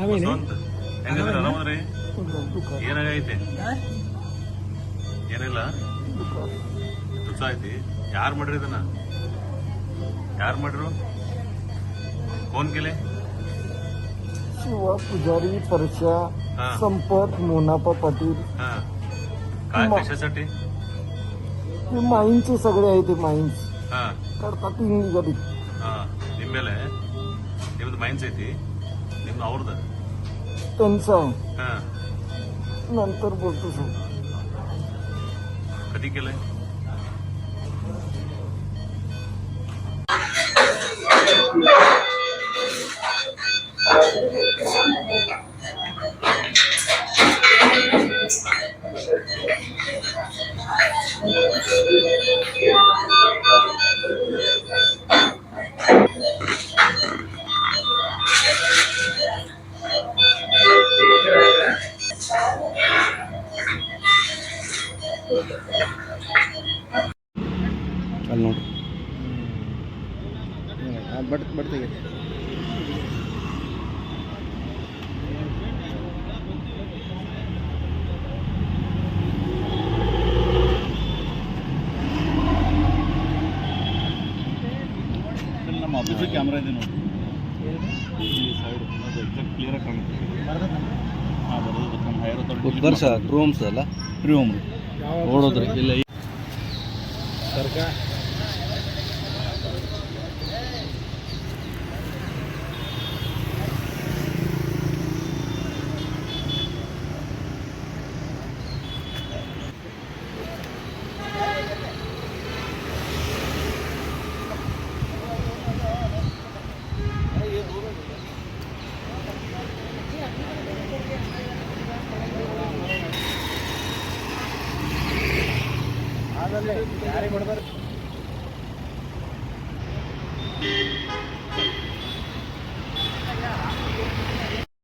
ಬಸವಂತ ಹೆಂಗಿದ್ರೆ ಆರಾಮದ್ರಿ? ಏನಾಗೈತಿ? ಏನಿಲ್ಲ, ತುಸ ಐತಿ. ಯಾರು ಮಾಡ್ರಿ ಇದನ್ನ? ಯಾರು ಮಾಡ್ರು? कोण केले? शिवा पुजारी, परशा, संपत, मोनापा पाटील. काय कशासाठी? ते माईंचे सगळे आहे, ते माईन्स करतात इंग्लिश गाडीत. ನಿಮ್ಮ ಮೇಲೆ ನಿಮ್ದು ಮೈನ್ಸ್ ಐತಿ, ನಿಮ್ದು ಅವ್ರದ್ದು त्यांचं आहे. नंतर बोलतो सर. कधी केलंय? ಅಲ್ಲಿ ನೋಡಿ ಬರ್ತೀವಿ. ನಮ್ಮ ಆಫೀಸ್ ಕ್ಯಾಮ್ರಾ ಇದೆ ನೋಡಿ, ಈ ಸೈಡ್ ಎಕ್ಸಾಕ್ಟ್ ಕ್ಲಿಯರಾಗಿ ಕಾಣುತ್ತೆ. ಹಾಂ, ಬರೋದು ನಮ್ಮ ಹೈರ್ ಅಥಾರಿಟಿ ವರ್ಷ ರೂಮ್ಸ್ ಅಲ್ಲ, ರೂಮ್ ಓಡೋದ್ರಿ ಇಲ್ಲ ಸರ್ಕಾರ. ಯಾರಿಗೆ ಕೊಡ್ತಾರೆ?